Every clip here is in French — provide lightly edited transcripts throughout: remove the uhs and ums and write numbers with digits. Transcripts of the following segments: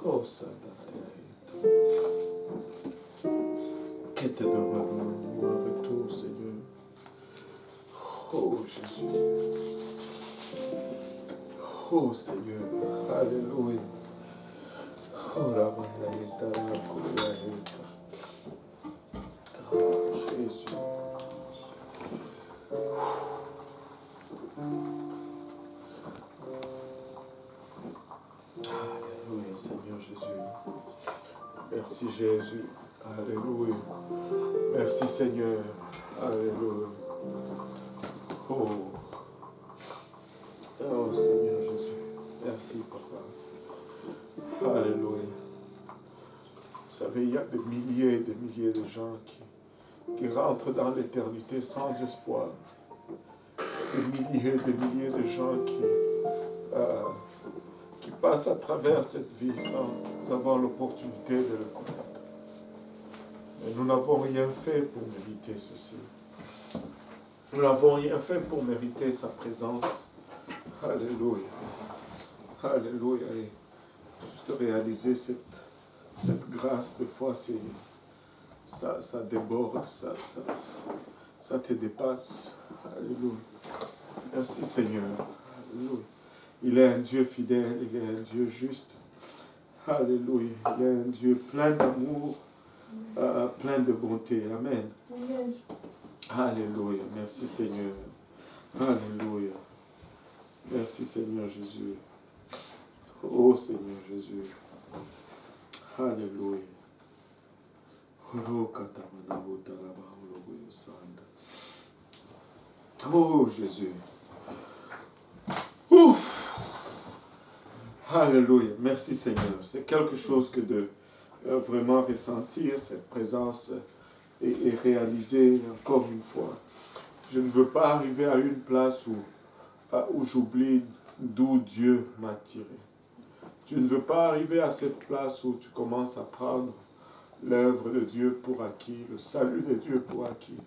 Oh, Seigneur. Que te demandons un retour, Seigneur. Oh, Jésus. Oh, Seigneur. Alléluia. Oh, la Maïta, la Koyaïta. Oh, Jésus. Alléluia, Seigneur Jésus. Merci, Jésus. Alléluia. Merci, Seigneur. Alléluia. Oh. Oh, Seigneur Jésus. Merci, Papa. Alléluia. Vous savez, il y a des milliers et des milliers de gens qui rentrent dans l'éternité sans espoir. Des milliers et des milliers de gens qui passent à travers cette vie sans avoir l'opportunité de le connaître. Et nous n'avons rien fait pour mériter ceci. Nous n'avons rien fait pour mériter sa présence. Alléluia. Alléluia. Et juste réaliser cette grâce, des fois, ça déborde, ça te dépasse. Alléluia. Merci Seigneur. Alléluia. Il est un Dieu fidèle, il est un Dieu juste. Alléluia. Il est un Dieu plein d'amour, plein de bonté. Amen. Alléluia. Merci Seigneur. Alléluia. Merci Seigneur Jésus. Oh Seigneur Jésus. Alléluia. Oh Jésus. Ouf. Alléluia. Merci Seigneur. C'est quelque chose que de vraiment ressentir cette présence et réaliser encore une fois. Je ne veux pas arriver à une place où j'oublie d'où Dieu m'a tiré. Tu ne veux pas arriver à cette place où tu commences à prendre l'œuvre de Dieu pour acquis, le salut de Dieu pour acquis.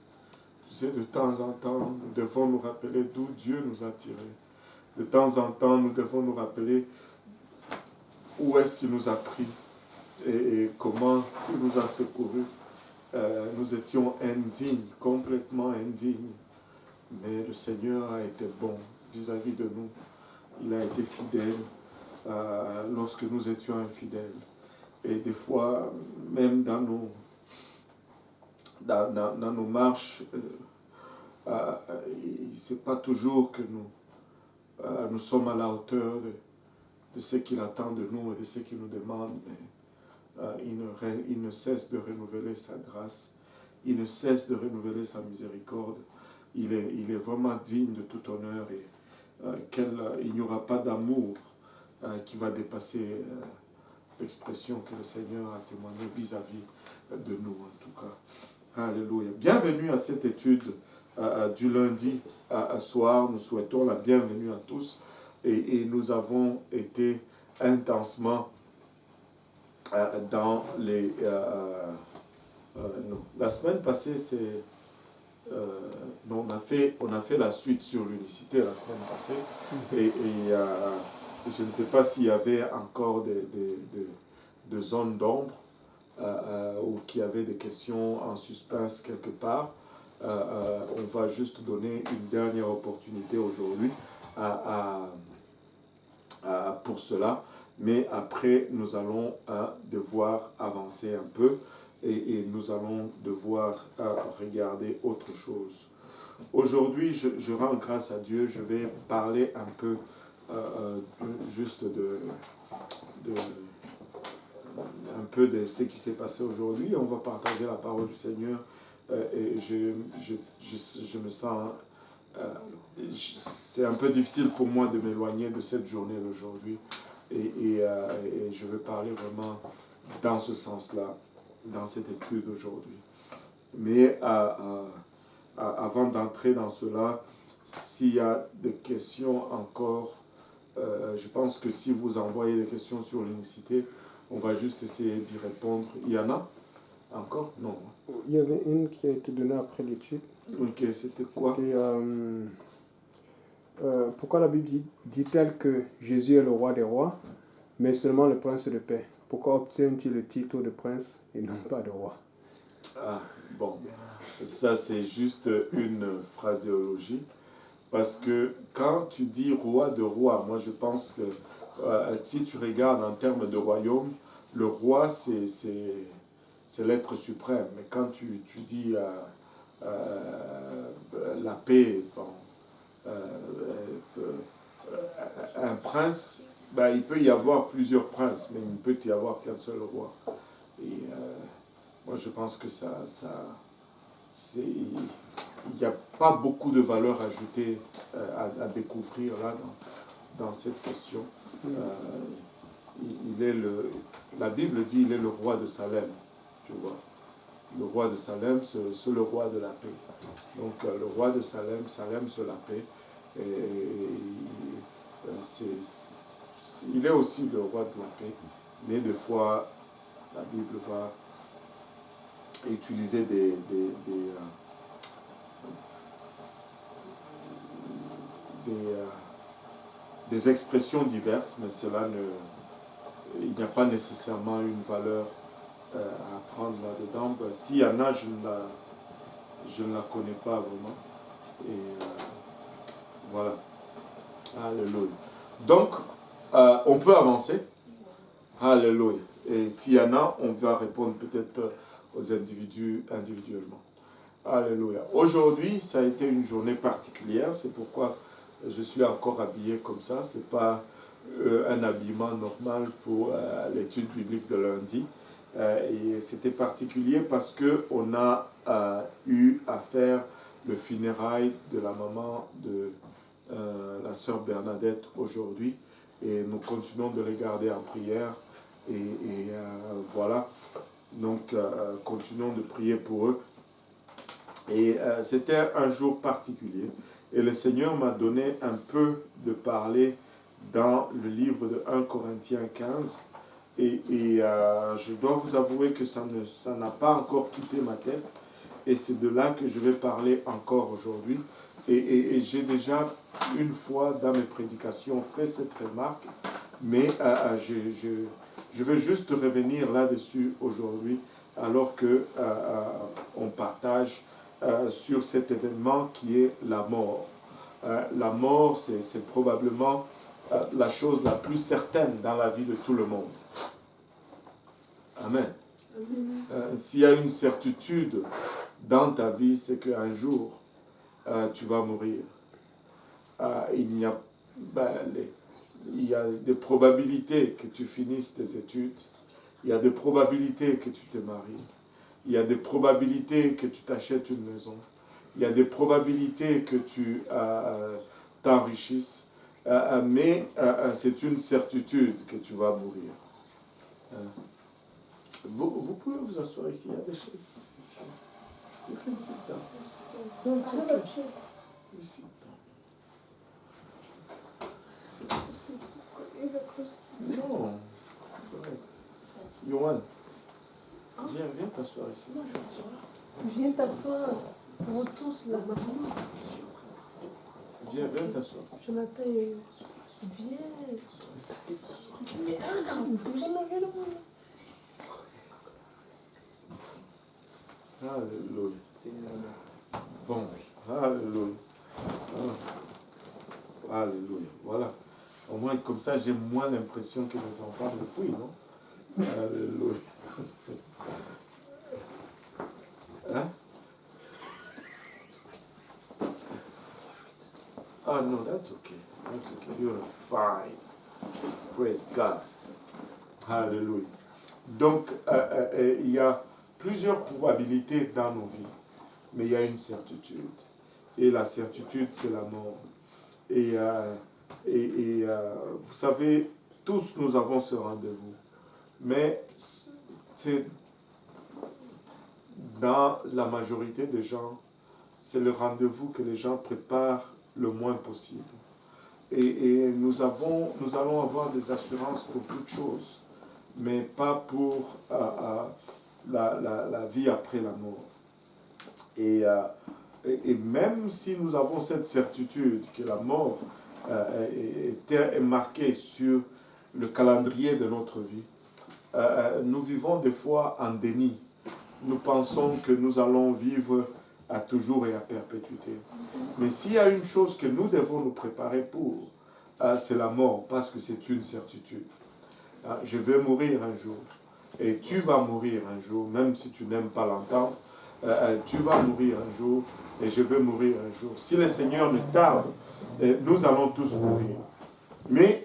Tu sais, de temps en temps, nous devons nous rappeler d'où Dieu nous a tirés. De temps en temps, nous devons nous rappeler où est-ce qu'il nous a pris et comment il nous a secourus. Nous étions indignes, complètement indignes. Mais le Seigneur a été bon vis-à-vis de nous. Il a été fidèle lorsque nous étions infidèles. Et des fois, même dans nos marches, c'est pas toujours que nous sommes à la hauteur de ce qu'il attend de nous et de ce qu'il nous demande. Mais il ne cesse de renouveler sa grâce. Il ne cesse de renouveler sa miséricorde. Il est vraiment digne de tout honneur et il n'y aura pas d'amour qui va dépasser l'expression que le Seigneur a témoignée vis-à-vis de nous, en tout cas. Alléluia. Bienvenue à cette étude du lundi soir. Nous souhaitons la bienvenue à tous et nous avons été intensement dans les... non. La semaine passée, on a fait la suite sur l'unicité la semaine passée et je ne sais pas s'il y avait encore des zones d'ombre ou qu'il y avait des questions en suspense quelque part. On va juste donner une dernière opportunité aujourd'hui pour cela, mais après nous allons devoir avancer un peu et nous allons devoir regarder autre chose. Aujourd'hui, je rends grâce à Dieu, je vais parler un peu juste un peu de ce qui s'est passé aujourd'hui. On va partager la parole du Seigneur et je me sens... c'est un peu difficile pour moi de m'éloigner de cette journée d'aujourd'hui et je vais parler vraiment dans ce sens-là, dans cette étude aujourd'hui. Mais avant d'entrer dans cela, s'il y a des questions encore, je pense que si vous envoyez des questions sur l'unicité, on va juste essayer d'y répondre. Il y en a encore? Non. Il y avait une qui a été donnée après l'étude. Ok, c'était quoi? C'était pourquoi la Bible dit-elle que Jésus est le roi des rois, mais seulement le prince de paix? pourquoi obtient-il le titre de prince et non pas de roi? Ah, bon, ça c'est juste une phraséologie. Parce que quand tu dis roi de roi, moi je pense que si tu regardes en termes de royaume, le roi c'est l'être suprême. Mais quand tu dis la paix, bon, un prince, ben, il peut y avoir plusieurs princes, mais il ne peut y avoir qu'un seul roi. Et moi je pense que il n'y a pas beaucoup de valeur ajoutée à découvrir là dans cette question. La Bible dit il est le roi de Salem, tu vois. Le roi de Salem, c'est le roi de la paix. Donc le roi de Salem, Salem c'est la paix. Il est aussi le roi de la paix, mais des fois la Bible va utiliser des expressions diverses, mais il n'y a pas nécessairement une valeur à prendre là-dedans. S'il y en a, je ne la connais pas vraiment. Et voilà. Alléluia. Donc, on peut avancer. Alléluia. Et s'il y en a, on va répondre peut-être aux individus individuellement. Alléluia. Aujourd'hui, ça a été une journée particulière. C'est pourquoi je suis encore habillé comme ça. Ce n'est pas un habillement normal pour l'étude biblique de lundi. Et c'était particulier parce qu'on a eu à faire le funérail de la maman de la sœur Bernadette aujourd'hui. Et nous continuons de les garder en prière. Et voilà. Donc, continuons de prier pour eux. Et c'était un jour particulier. Et le Seigneur m'a donné un peu de parler dans le livre de 1 Corinthiens 15. Et je dois vous avouer que ça n'a pas encore quitté ma tête. Et c'est de là que je vais parler encore aujourd'hui. Et j'ai déjà une fois dans mes prédications fait cette remarque. Mais je veux juste revenir là-dessus aujourd'hui alors qu'on partage sur cet événement qui est la mort. La mort, c'est probablement la chose la plus certaine dans la vie de tout le monde. Amen. S'il y a une certitude dans ta vie, c'est qu'un jour, tu vas mourir. Il y a des probabilités que tu finisses tes études. Il y a des probabilités que tu te maries. Il y a des probabilités que tu t'achètes une maison. Il y a des probabilités que tu t'enrichisses. Mais c'est une certitude que tu vas mourir. Vous pouvez vous asseoir ici, il y a des chaises. You can sit down. No, it's okay. You sit down. Non. Yohan, viens t'asseoir ici. Non, je vais t'asseoir. Viens t'asseoir. Vous tous là. Viens t'asseoir ici. Jonathan, viens. Alléluia. Bon, alléluia. Alléluia. Voilà. Au moins, comme ça, j'ai moins l'impression que les enfants me fouillent, non? Alléluia. Hein? Oh no, that's okay. That's okay. You're fine. Praise God. Alléluia. Donc, il y a plusieurs probabilités dans nos vies, mais il y a une certitude. Et la certitude, c'est la mort. Et vous savez, tous nous avons ce rendez-vous. Mais c'est dans la majorité des gens, c'est le rendez-vous que les gens préparent le moins possible. Et nous allons avoir des assurances pour toutes choses, mais pas pour la vie après la mort. Et même si nous avons cette certitude que la mort est marquée sur le calendrier de notre vie, nous vivons des fois en déni. Nous pensons que nous allons vivre à toujours et à perpétuité. Mais s'il y a une chose que nous devons nous préparer pour, c'est la mort, parce que c'est une certitude. Je vais mourir un jour, et tu vas mourir un jour, même si tu n'aimes pas l'entendre, tu vas mourir un jour, et je vais mourir un jour. Si le Seigneur ne tarde, nous allons tous mourir. Mais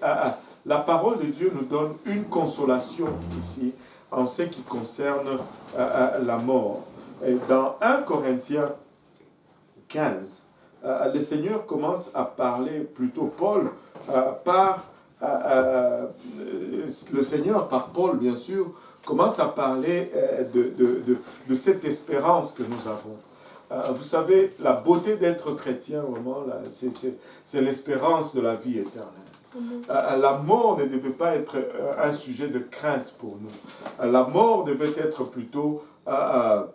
la parole de Dieu nous donne une consolation ici, en ce qui concerne la mort. Et dans 1 Corinthiens 15, le Seigneur commence à parler, plutôt Paul, le Seigneur, par Paul bien sûr, commence à parler de cette espérance que nous avons. Vous savez, la beauté d'être chrétien, vraiment, c'est l'espérance de la vie éternelle. La mort ne devait pas être un sujet de crainte pour nous. La mort devait être plutôt un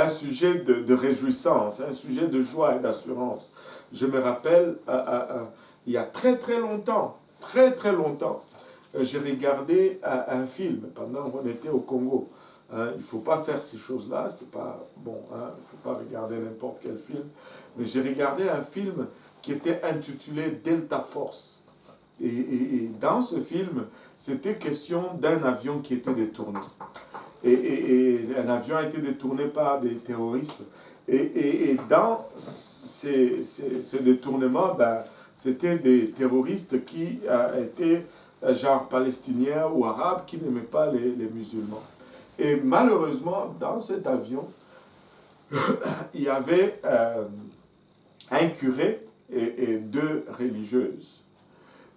sujet de réjouissance, un sujet de joie et d'assurance. Je me rappelle, il y a très longtemps, j'ai regardé un film pendant qu'on était au Congo. Il ne faut pas faire ces choses-là, c'est pas bon, il ne faut pas regarder n'importe quel film. Mais j'ai regardé un film qui était intitulé Delta Force. Et dans ce film, c'était question d'un avion qui était détourné. Et un avion a été détourné par des terroristes. Et dans ce détournement, c'était des terroristes qui étaient genre palestiniens ou arabes qui n'aimaient pas les musulmans. Et malheureusement, dans cet avion, il y avait un curé et 2 religieuses.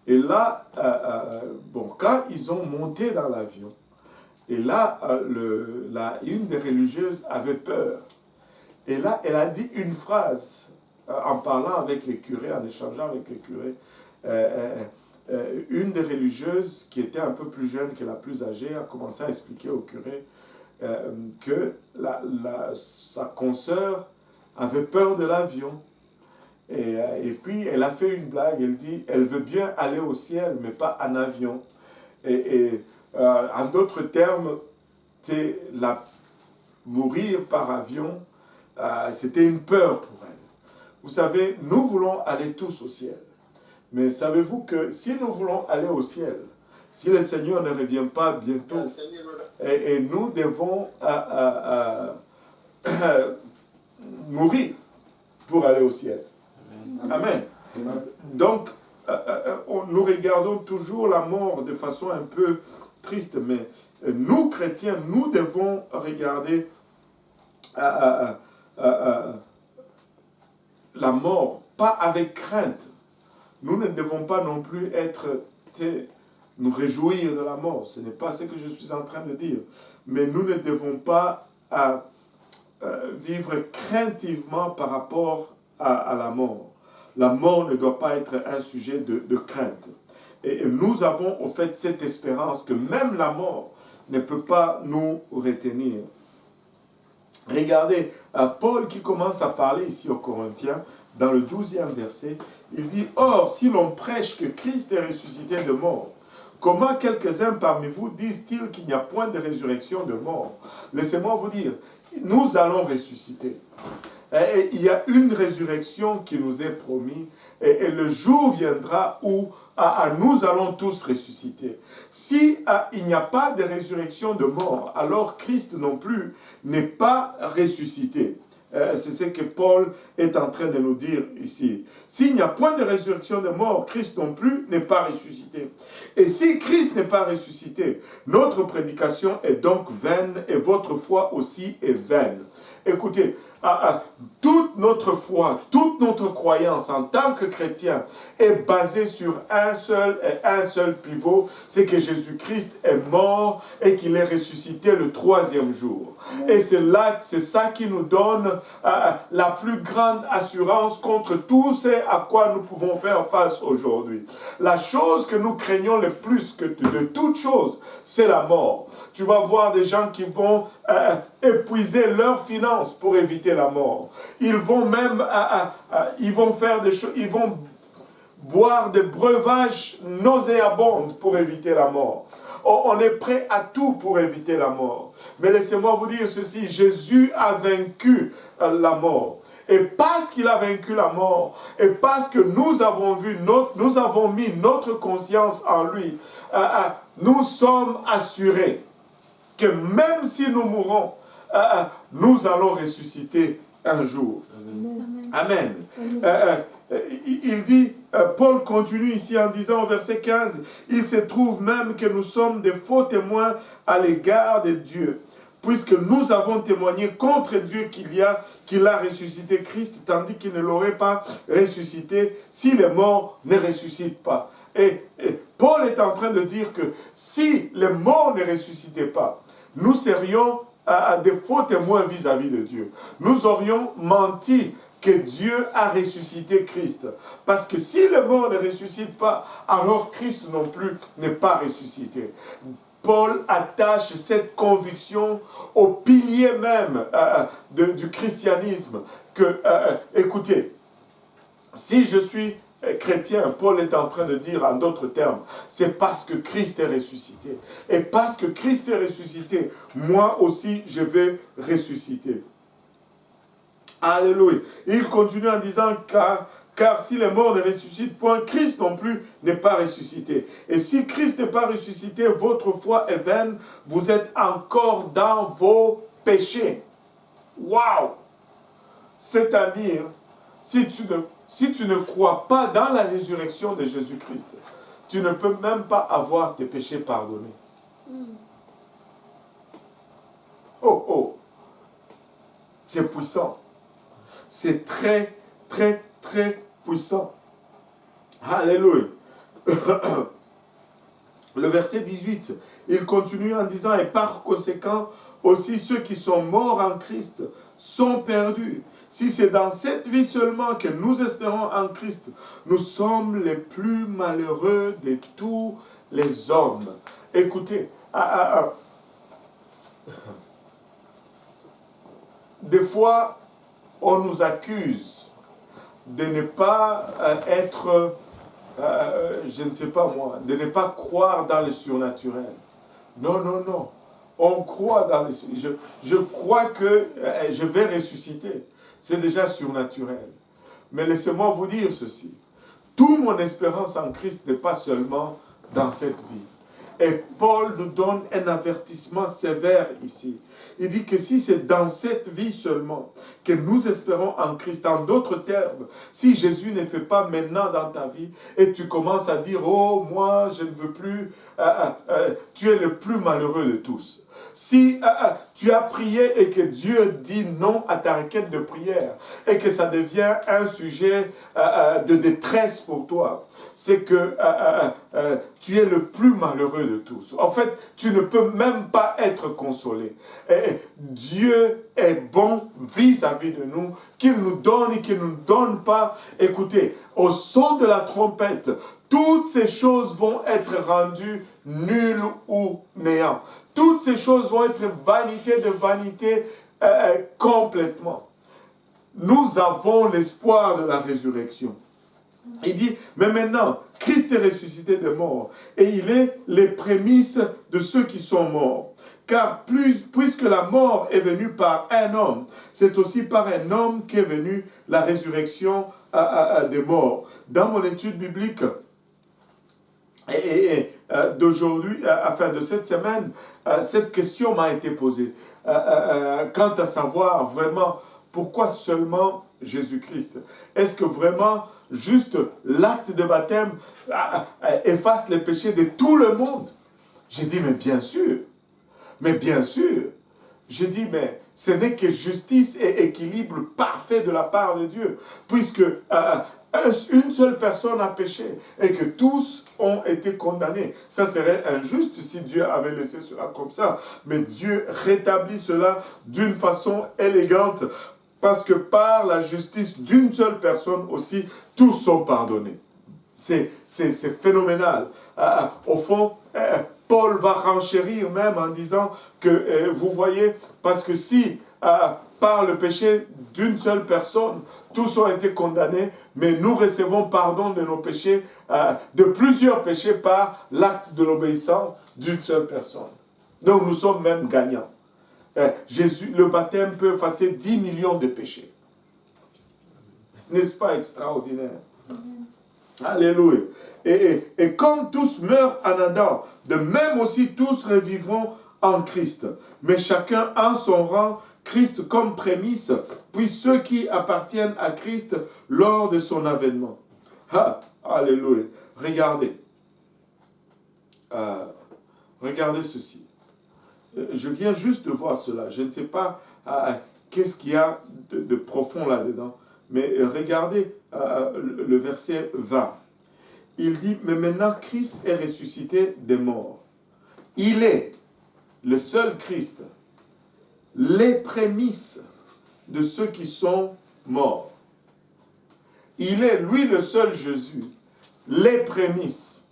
Et là, quand ils ont monté dans l'avion, et là, une des religieuses avait peur. Et là, elle a dit une phrase, en parlant avec les curés, en échangeant avec les curés. Une des religieuses, qui était un peu plus jeune que la plus âgée, a commencé à expliquer au curé que sa consoeur avait peur de l'avion. Et puis, elle a fait une blague, elle dit, elle veut bien aller au ciel, mais pas en avion. En d'autres termes, mourir par avion, c'était une peur pour elle. Vous savez, nous voulons aller tous au ciel. Mais savez-vous que si nous voulons aller au ciel, si le Seigneur ne revient pas bientôt, et nous devons mourir pour aller au ciel. Amen. Donc, nous regardons toujours la mort de façon un peu triste, mais nous, chrétiens, nous devons regarder la mort, pas avec crainte. Nous ne devons pas non plus nous réjouir de la mort. Ce n'est pas ce que je suis en train de dire. Mais nous ne devons pas vivre craintivement par rapport à la mort. La mort ne doit pas être un sujet de crainte. Et nous avons au fait cette espérance que même la mort ne peut pas nous retenir. Regardez, Paul qui commence à parler ici aux Corinthiens, dans le 12e verset, il dit « Or, si l'on prêche que Christ est ressuscité de mort, comment quelques-uns parmi vous disent-ils qu'il n'y a point de résurrection de mort? Laissez-moi vous dire, nous allons ressusciter. Et il y a une résurrection qui nous est promise, et le jour viendra où nous allons tous ressusciter. Si il n'y a pas de résurrection de mort, alors Christ non plus n'est pas ressuscité. C'est ce que Paul est en train de nous dire ici. S'il n'y a point de résurrection de mort, Christ non plus n'est pas ressuscité. Et si Christ n'est pas ressuscité, notre prédication est donc vaine et votre foi aussi est vaine. Écoutez, toute notre foi, toute notre croyance en tant que chrétien est basée sur un seul pivot, c'est que Jésus-Christ est mort et qu'il est ressuscité le 3e jour. Et c'est ça qui nous donne la plus grande assurance contre tout ce à quoi nous pouvons faire face aujourd'hui. La chose que nous craignons le plus que de toute chose, c'est la mort. Tu vas voir des gens qui vont épuiser leurs finances pour éviter la mort. Ils vont même, ils vont faire des choses, ils vont boire des breuvages nauséabonds pour éviter la mort. On est prêt à tout pour éviter la mort. Mais laissez-moi vous dire ceci, Jésus a vaincu la mort. Et parce qu'il a vaincu la mort, et parce que nous avons mis notre conscience en lui, nous sommes assurés que même si nous mourrons, nous allons ressusciter un jour. Amen. Amen. Il dit, Paul continue ici en disant au verset 15, il se trouve même que nous sommes des faux témoins à l'égard de Dieu, puisque nous avons témoigné contre Dieu qu'il a ressuscité Christ, tandis qu'il ne l'aurait pas ressuscité si les morts ne ressuscitent pas. Et Paul est en train de dire que si les morts ne ressuscitaient pas, nous serions des faux témoins vis-à-vis de Dieu. Nous aurions menti que Dieu a ressuscité Christ. Parce que si les morts ne ressuscitent pas, alors Christ non plus n'est pas ressuscité. Paul attache cette conviction au pilier même du christianisme. Écoutez, si je suis chrétien, Paul est en train de dire en d'autres termes, c'est parce que Christ est ressuscité. Et parce que Christ est ressuscité, moi aussi je vais ressusciter. Alléluia. Il continue en disant, car si les morts ne ressuscitent point, Christ non plus n'est pas ressuscité. Et si Christ n'est pas ressuscité, votre foi est vaine, vous êtes encore dans vos péchés. Waouh! C'est-à-dire, si tu ne crois pas dans la résurrection de Jésus-Christ, tu ne peux même pas avoir tes péchés pardonnés. Oh, oh! C'est puissant. C'est très, très, très puissant. Alléluia. Le verset 18, il continue en disant, et par conséquent, aussi ceux qui sont morts en Christ sont perdus. Si c'est dans cette vie seulement que nous espérons en Christ, nous sommes les plus malheureux de tous les hommes. Écoutez, des fois, on nous accuse de ne pas être, je ne sais pas moi, de ne pas croire dans le surnaturel. Non, non, non. On croit dans le surnaturel. Je crois que je vais ressusciter. C'est déjà surnaturel. Mais laissez-moi vous dire ceci. Toute mon espérance en Christ n'est pas seulement dans cette vie. Et Paul nous donne un avertissement sévère ici. Il dit que si c'est dans cette vie seulement que nous espérons en Christ, en d'autres termes, si Jésus ne fait pas maintenant dans ta vie et tu commences à dire « Oh, moi, je ne veux plus tu es le plus malheureux de tous. » Si tu as prié et que Dieu dit non à ta requête de prière et que ça devient un sujet de détresse pour toi, c'est que tu es le plus malheureux de tous. En fait, tu ne peux même pas être consolé. Et Dieu est bon vis-à-vis de nous, qu'il nous donne et qu'il ne nous donne pas. Écoutez, au son de la trompette, toutes ces choses vont être rendues nulles ou néant. Toutes ces choses vont être vanité de vanité complètement. Nous avons l'espoir de la résurrection. Il dit, mais maintenant, Christ est ressuscité des morts et il est les prémices de ceux qui sont morts. Car puisque la mort est venue par un homme, c'est aussi par un homme qu'est venue la résurrection des morts. Dans mon étude biblique d'aujourd'hui, de cette semaine, cette question m'a été posée. Quant à savoir vraiment pourquoi seulement Jésus-Christ. Est-ce que vraiment juste l'acte de baptême efface les péchés de tout le monde? J'ai dit, mais bien sûr. Mais bien sûr. J'ai dit, mais ce n'est que justice et équilibre parfait de la part de Dieu. Puisque une seule personne a péché et que tous ont été condamnés. Ça serait injuste si Dieu avait laissé cela comme ça. Mais Dieu rétablit cela d'une façon élégante. Parce que par la justice d'une seule personne aussi, tous sont pardonnés. C'est phénoménal. Au fond, Paul va renchérir même en disant que, vous voyez, parce que si par le péché d'une seule personne, tous ont été condamnés, mais nous recevons pardon de nos péchés, de plusieurs péchés par l'acte de l'obéissance d'une seule personne. Donc nous sommes même gagnants. Jésus, le baptême peut effacer 10 millions de péchés. N'est-ce pas extraordinaire? Alléluia. Et comme tous meurent en Adam, de même aussi tous revivront en Christ. Mais chacun en son rang, Christ comme prémisse, puis ceux qui appartiennent à Christ lors de son avènement. Alléluia. Regardez. Regardez ceci. Je viens juste de voir cela. Je ne sais pas qu'est-ce qu'il y a de profond là-dedans. Mais regardez le verset 20. Il dit, mais maintenant Christ est ressuscité des morts. Il est le seul Christ, les prémices de ceux qui sont morts. Il est, lui, le seul Jésus, les prémices.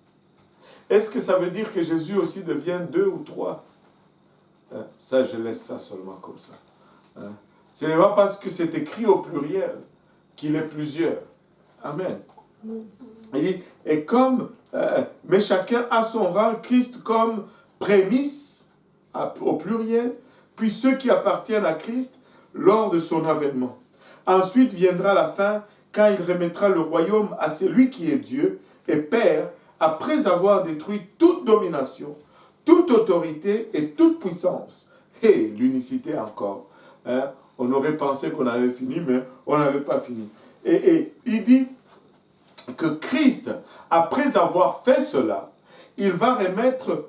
Est-ce que ça veut dire que Jésus aussi devient 2 ou 3? Ça, je laisse ça seulement comme ça. Ce n'est pas parce que c'est écrit au pluriel qu'il est plusieurs. Amen. Il dit, et comme, mais chacun a son rang, Christ comme prémisse, au pluriel, puis ceux qui appartiennent à Christ lors de son avènement. Ensuite viendra la fin, quand il remettra le royaume à celui qui est Dieu et Père, après avoir détruit toute domination, toute autorité et toute puissance. Et l'unicité encore. On aurait pensé qu'on avait fini, mais on n'avait pas fini. Et il dit que Christ, après avoir fait cela, il va remettre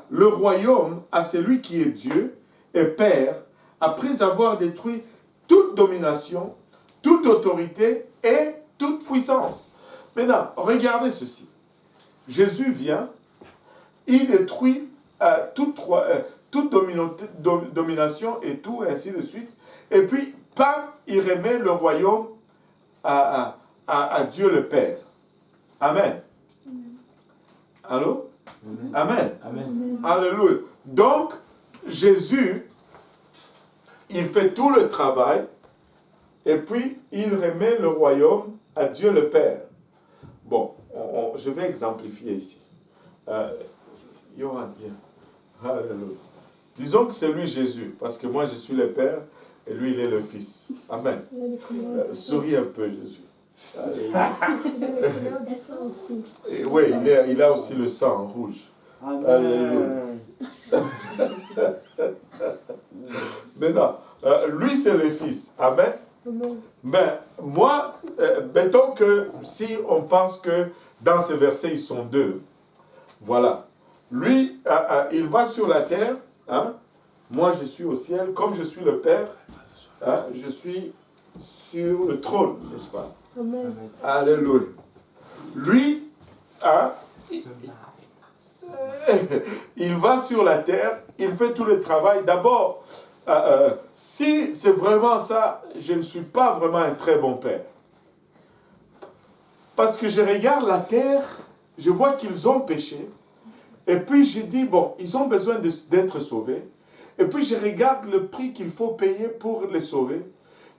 le royaume à celui qui est Dieu et Père, après avoir détruit toute domination, toute autorité et toute puissance. Maintenant, regardez ceci. Jésus vient, il détruit toute domination et tout, et ainsi de suite. Et puis, pam, il remet le royaume à Dieu le Père. Amen. Allô? Amen. Amen. Alléluia. Donc, Jésus, il fait tout le travail et puis il remet le royaume à Dieu le Père. Bon, je vais exemplifier ici. Johan, viens. Alléluia. Disons que c'est lui Jésus, parce que moi je suis le Père et lui il est le Fils. Amen. Souris un peu, Jésus. Et oui, il a aussi le sang rouge. Alléluia. Maintenant, lui c'est le Fils. Amen. Mais moi, mettons que si on pense que dans ces versets ils sont deux, voilà. Lui, il va sur la terre, hein? Moi je suis au ciel, comme je suis le Père, hein? Je suis sur le trône, n'est-ce pas? Amen. Alléluia. Lui, hein? Il va sur la terre, il fait tout le travail. D'abord, si c'est vraiment ça, je ne suis pas vraiment un très bon père. Parce que je regarde la terre, je vois qu'ils ont péché, et puis je dis, bon, ils ont besoin d'être sauvés, et puis je regarde le prix qu'il faut payer pour les sauver.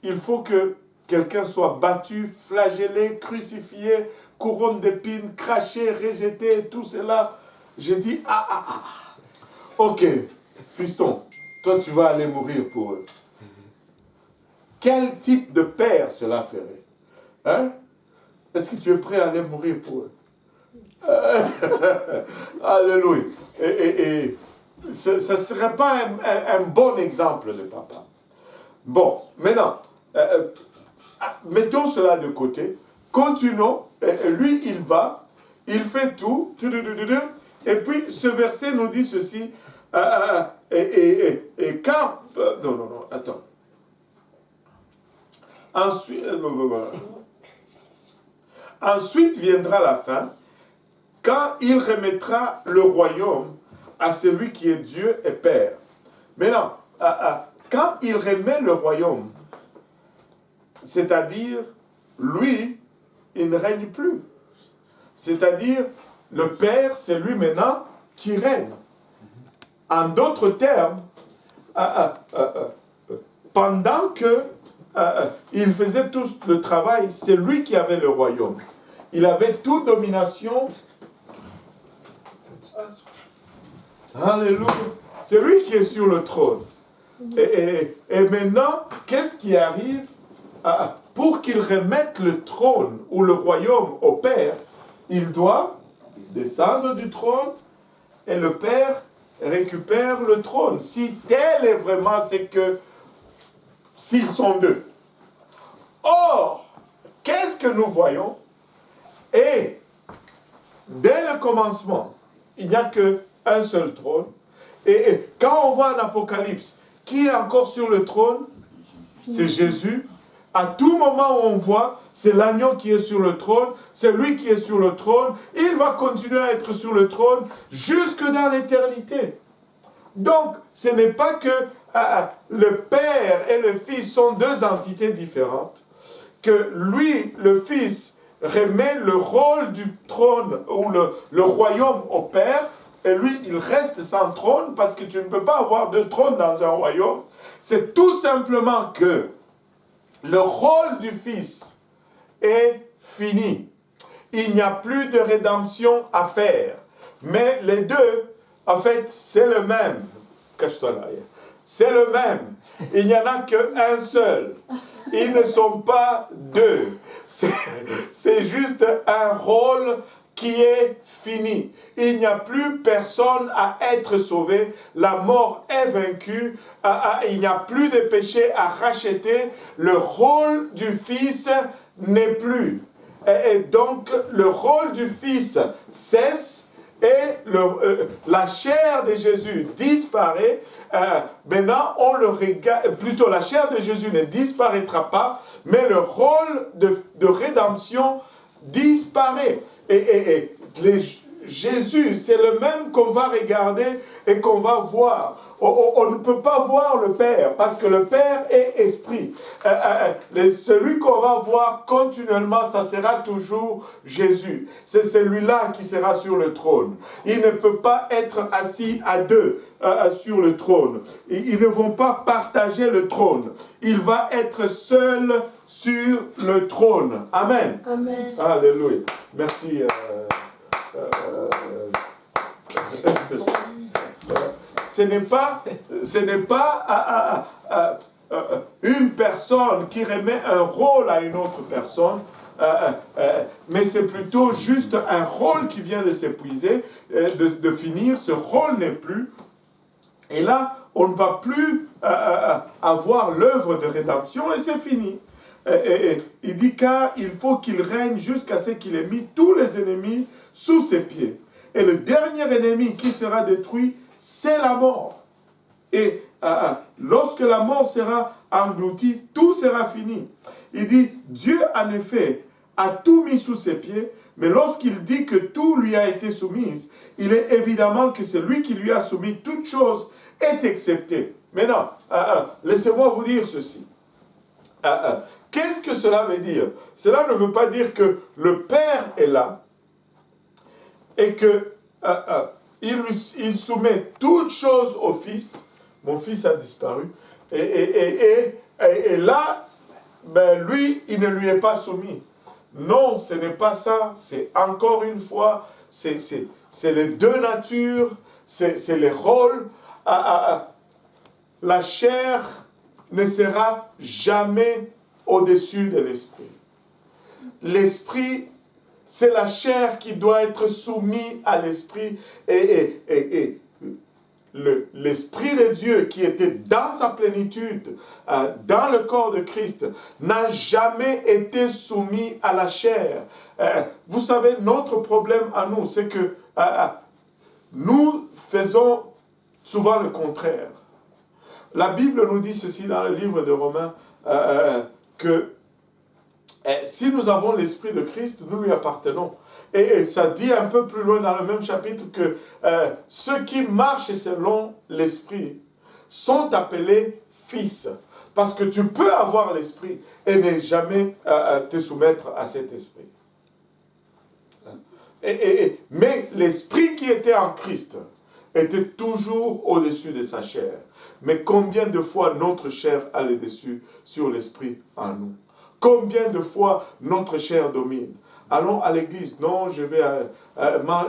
Il faut que quelqu'un soit battu, flagellé, crucifié, couronne d'épines, craché, rejeté, tout cela. Je dis, ok, fiston, toi tu vas aller mourir pour eux. Quel type de père cela ferait? Hein? Est-ce que tu es prêt à aller mourir pour eux? Alléluia. Et ce ne serait pas un bon exemple de papa. Bon, maintenant, mettons cela de côté. Continuons. Lui, il va, il fait tout. Et puis, ce verset nous dit ceci. Car... Non, attends. Ensuite viendra la fin, quand il remettra le royaume à celui qui est Dieu et Père. Maintenant, quand il remet le royaume, c'est-à-dire, lui, il ne règne plus. C'est-à-dire, le Père, c'est lui maintenant qui règne. En d'autres termes, pendant que il faisait tout le travail, c'est lui qui avait le royaume. Il avait toute domination. Alléluia. C'est lui qui est sur le trône. Et maintenant, qu'est-ce qui arrive? Pour qu'il remette le trône ou le royaume au Père, il doit descendre du trône et le Père récupère le trône. Si tel est vraiment, c'est que s'ils sont deux. Or, qu'est-ce que nous voyons? Et dès le commencement, il n'y a qu'un seul trône. Et quand on voit en Apocalypse, qui est encore sur le trône? C'est Jésus. À tout moment où on voit, c'est l'agneau qui est sur le trône, c'est lui qui est sur le trône. Il va continuer à être sur le trône jusque dans l'éternité. Donc, ce n'est pas que le Père et le Fils sont deux entités différentes, que lui, le Fils, remet le rôle du trône ou le royaume au Père, et lui, il reste sans trône, parce que tu ne peux pas avoir deux trônes dans un royaume. C'est tout simplement que le rôle du Fils est fini. Il n'y a plus de rédemption à faire. Mais les deux, en fait, c'est le même. Cache-toi là. C'est le même. Il n'y en a qu'un seul. Ils ne sont pas deux. C'est juste un rôle qui est fini. Il n'y a plus personne à être sauvé. La mort est vaincue. Il n'y a plus de péché à racheter. Le rôle du Fils n'est plus. Et donc, le rôle du Fils cesse et la chair de Jésus disparaît. Maintenant, on le regarde, plutôt la chair de Jésus ne disparaîtra pas, mais le rôle de rédemption disparaît. Et Jésus, c'est le même qu'on va regarder et qu'on va voir. On ne peut pas voir le Père, parce que le Père est esprit. Celui qu'on va voir continuellement, ça sera toujours Jésus. C'est celui-là qui sera sur le trône. Il ne peut pas être assis à deux sur le trône. Ils ne vont pas partager le trône. Il va être seul sur le trône. Amen. Amen. Alléluia. Merci. Ce n'est pas une personne qui remet un rôle à une autre personne, mais c'est plutôt juste un rôle qui vient de s'épuiser, de finir. Ce rôle n'est plus. Et là, on ne va plus avoir l'œuvre de rédemption et c'est fini. Il dit car il faut qu'il règne jusqu'à ce qu'il ait mis tous les ennemis sous ses pieds. Et le dernier ennemi qui sera détruit, c'est la mort. Et lorsque la mort sera engloutie, tout sera fini. Il dit, Dieu en effet a tout mis sous ses pieds, mais lorsqu'il dit que tout lui a été soumis, il est évidemment que celui qui lui a soumis toute chose est excepté. Maintenant, laissez-moi vous dire ceci. Qu'est-ce que cela veut dire? Cela ne veut pas dire que le Père est là et que il soumet toutes choses au Fils. Mon Fils a disparu. Et là, ben, lui, il ne lui est pas soumis. Non, ce n'est pas ça. C'est encore une fois, c'est les deux natures, c'est les rôles. La chair ne sera jamais au-dessus de l'esprit. L'esprit, c'est la chair qui doit être soumise à l'esprit. Et l'Esprit de Dieu qui était dans sa plénitude, dans le corps de Christ, n'a jamais été soumis à la chair. Vous savez, notre problème à nous, c'est que nous faisons souvent le contraire. La Bible nous dit ceci dans le livre de Romains, que si nous avons l'Esprit de Christ, nous lui appartenons. Et ça dit un peu plus loin dans le même chapitre que ceux qui marchent selon l'Esprit sont appelés fils. Parce que tu peux avoir l'Esprit et ne jamais te soumettre à cet Esprit. Mais l'Esprit qui était en Christ était toujours au-dessus de sa chair. Mais combien de fois notre chair a le dessus sur l'esprit en nous? Combien de fois notre chair domine? Allons à l'église, non, je vais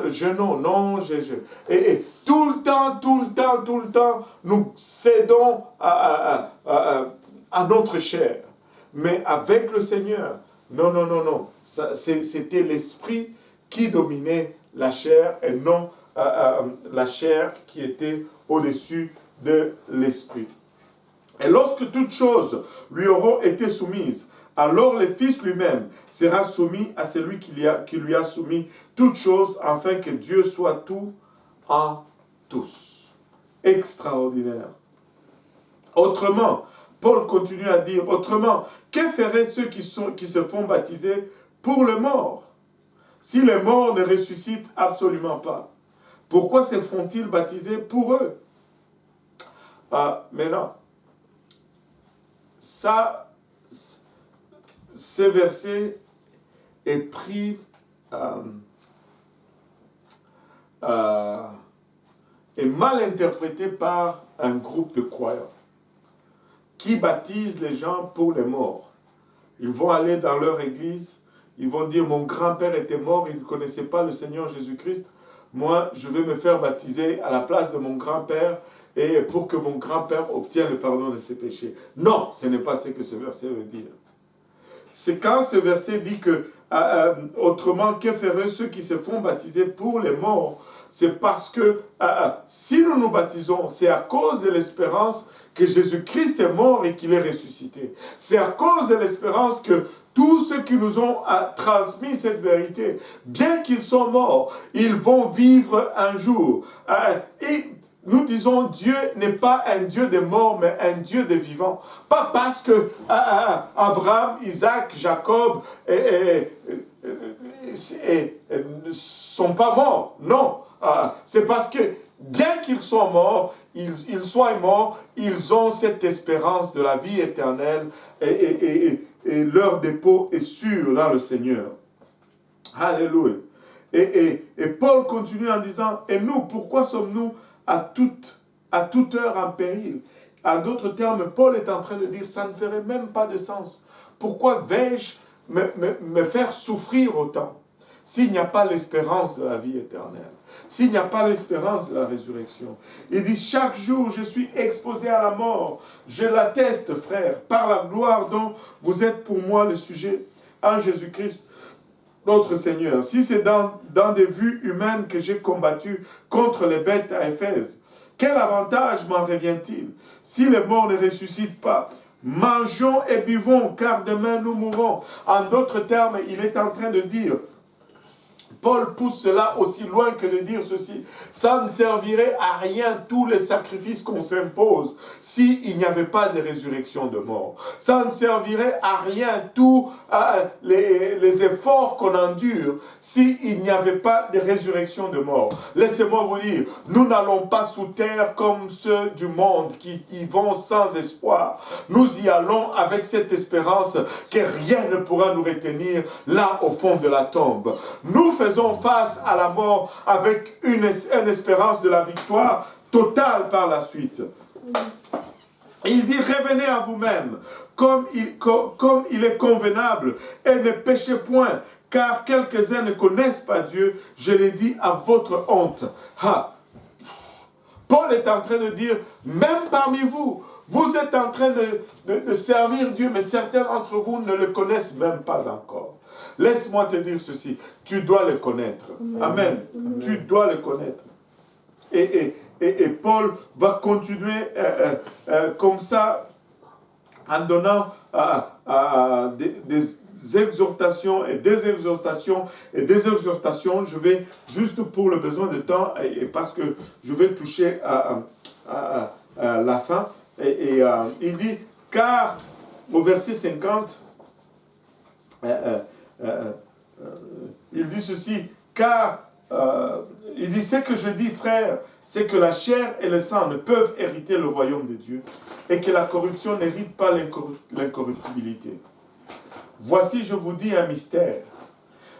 jeûnons, non, et tout le temps, nous cédons à notre chair. Mais avec le Seigneur, non. C'était l'esprit qui dominait la chair et non la chair qui était au-dessus de l'esprit. Et lorsque toutes choses lui auront été soumises, alors le Fils lui-même sera soumis à celui qui lui a soumis toutes choses, afin que Dieu soit tout en tous. Extraordinaire. Autrement, Paul continue à dire, autrement, que feraient ceux qui se font baptiser pour le mort, si les morts ne ressuscitent absolument pas? Pourquoi se font-ils baptiser pour eux? Maintenant, ça, ce verset est pris est mal interprété par un groupe de croyants qui baptisent les gens pour les morts. Ils vont aller dans leur église, ils vont dire, mon grand-père était mort, il ne connaissait pas le Seigneur Jésus-Christ, moi je vais me faire baptiser à la place de mon grand-père et pour que mon grand-père obtienne le pardon de ses péchés. Non, ce n'est pas ce que ce verset veut dire. C'est quand ce verset dit que, autrement, que feraient ceux qui se font baptiser pour les morts? C'est parce que si nous nous baptisons, c'est à cause de l'espérance que Jésus-Christ est mort et qu'il est ressuscité. C'est à cause de l'espérance que tous ceux qui nous ont transmis cette vérité, bien qu'ils soient morts, ils vont vivre un jour. Et nous disons, Dieu n'est pas un Dieu des morts, mais un Dieu des vivants. Pas parce que Abraham, Isaac, Jacob ne sont pas morts. Non. C'est parce que, bien qu'ils soient morts, ils ont cette espérance de la vie éternelle et leur dépôt est sûr dans le Seigneur. Alléluia. Et Paul continue en disant, et nous, pourquoi sommes-nous à toute heure en péril? En d'autres termes, Paul est en train de dire, ça ne ferait même pas de sens. Pourquoi vais-je me faire souffrir autant s'il n'y a pas l'espérance de la vie éternelle, s'il n'y a pas l'espérance de la résurrection? Il dit, chaque jour je suis exposé à la mort. Je l'atteste, frère, par la gloire dont vous êtes pour moi le sujet en Jésus-Christ, notre Seigneur. Si c'est dans des vues humaines que j'ai combattu contre les bêtes à Éphèse, quel avantage m'en revient-il? Si les morts ne ressuscitent pas, mangeons et buvons, car demain nous mourrons. En d'autres termes, il est en train de dire, Paul pousse cela aussi loin que de dire ceci. Ça ne servirait à rien tous les sacrifices qu'on s'impose s'il n'y avait pas de résurrection de mort. Ça ne servirait à rien tous les efforts qu'on endure s'il n'y avait pas de résurrection de mort. Laissez-moi vous dire, nous n'allons pas sous terre comme ceux du monde qui y vont sans espoir. Nous y allons avec cette espérance que rien ne pourra nous retenir là au fond de la tombe. Nous faisons face à la mort avec une espérance de la victoire totale par la suite. Il dit, revenez à vous-même, comme il est convenable, et ne péchez point, car quelques-uns ne connaissent pas Dieu, je l'ai dit à votre honte. Paul est en train de dire, même parmi vous, vous êtes en train de servir Dieu, mais certains d'entre vous ne le connaissent même pas encore. Laisse-moi te dire ceci, tu dois le connaître. Amen. Amen. Tu dois le connaître. Et Paul va continuer comme ça, en donnant des exhortations et des exhortations et des exhortations. Je vais, juste pour le besoin de temps, et parce que je vais toucher à la fin, il dit, car, au verset 50, il dit ceci, car, il dit, ce que je dis, frère, c'est que la chair et le sang ne peuvent hériter le royaume de Dieu, et que la corruption n'hérite pas l'incorruptibilité. Voici, je vous dis un mystère.